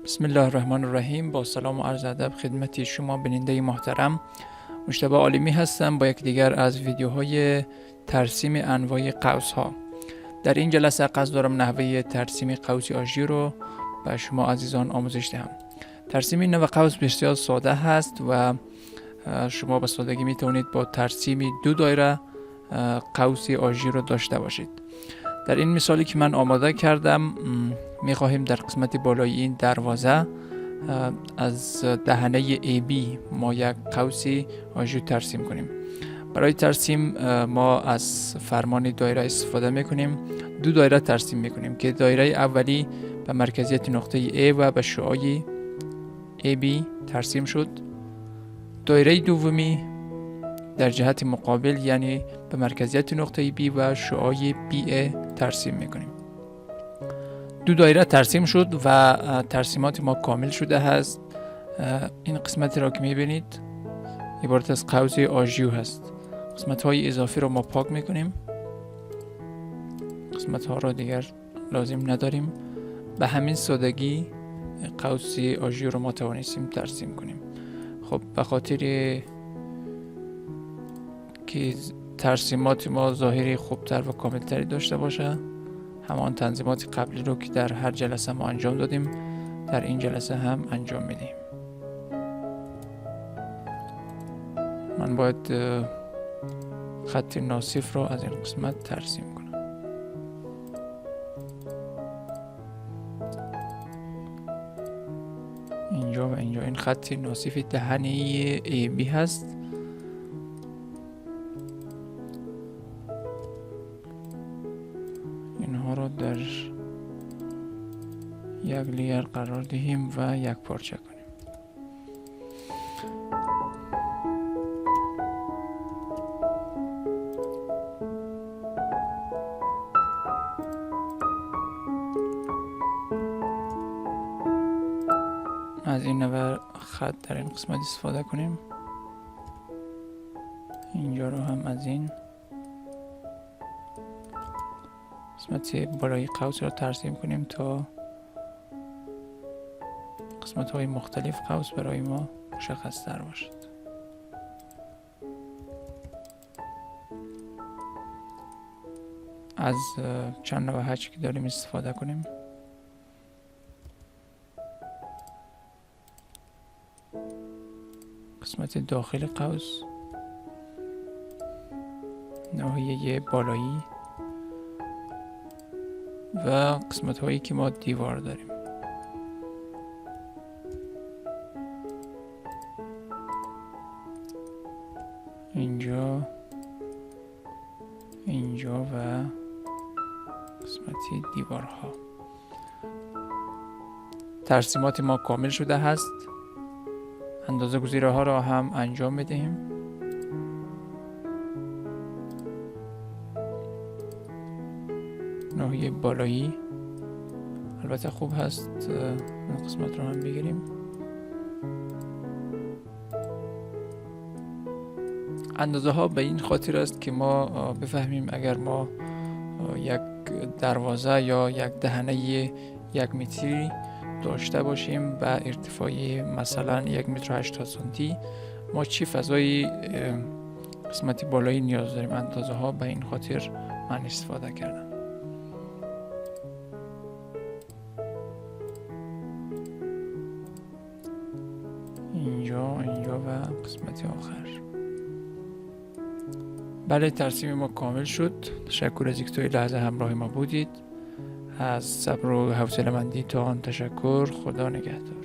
بسم الله الرحمن الرحیم. با سلام و عرض ادب خدمت شما بیننده محترم، مجتبی عالمی هستم با یک دیگر از ویدیوهای ترسیم انواع قوس ها. در این جلسه قصد دارم نحوه ترسیم قوس آژیر رو به شما عزیزان آموزش دهم. ترسیم این نوع قوس بسیار ساده هست و شما به سادگی می توانید با ترسیم دو دایره قوس آژیر رو داشته باشید. در این مثالی که من آماده کردم می خواهیم در قسمت بالای این دروازه از دهنه AB ما یک قوس آژیر ترسیم کنیم. برای ترسیم ما از فرمان دایره استفاده می کنیم. دو دایره ترسیم می کنیم که دایره اولی به مرکزیت نقطه A و به شعاع AB ترسیم شد. دایره دومی در جهت مقابل یعنی به مرکزیت نقطه B و شعاع BA ترسیم میکنیم. دو دایره ترسیم شد و ترسیمات ما کامل شده هست. این قسمت را که میبینید عبارت از قوس آژیر هست. قسمت های اضافی را ما پاک میکنیم. قسمت ها را دیگر لازم نداریم. به همین سادگی قوس آژیر را ما توانستیم ترسیم کنیم. خب به خاطر که ترسیمات ما ظاهری خوبتر و کاملتری داشته باشه، همان تنظیمات قبلی رو که در هر جلسه ما انجام دادیم در این جلسه هم انجام میدیم. من باید خط ناصف رو از این قسمت ترسیم کنم. اینجا و اینجا این خط ناصف دهنه AB هست. اینها رو در یک لیر قرار دهیم و یک پارچه کنیم. از این نوع خط در این قسمت استفاده کنیم. اینجا رو هم از این قسمت بالای قوس را ترسیم کنیم تا قسمت های مختلف قوس برای ما مشخص تر باشد. از چند نوع هچ که داریم استفاده کنیم. قسمت داخل قوس، ناحیه بالایی و قسمت هایی که ما دیوار داریم. اینجا و قسمت دیوارها. ترسیمات ما کامل شده هست. اندازه گزیره ها را هم انجام بدهیم. ناحیه بالایی البته خوب هست این قسمت رو هم بگیریم. اندازه ها به این خاطر است که ما بفهمیم اگر ما یک دروازه یا یک دهنه 1 متری داشته باشیم و ارتفاعی مثلا 1 متر و 80 سانتی، ما چی فضای قسمتی بالایی نیاز داریم. اندازه ها به این خاطر من استفاده کردم. اینجا و قسمت آخر. بله، ترسیم ما کامل شد. تشکر از اینکه توی لحظه همراه ما بودید. از صبر و حوصله‌مندی تان تشکر. خدا نگهدار.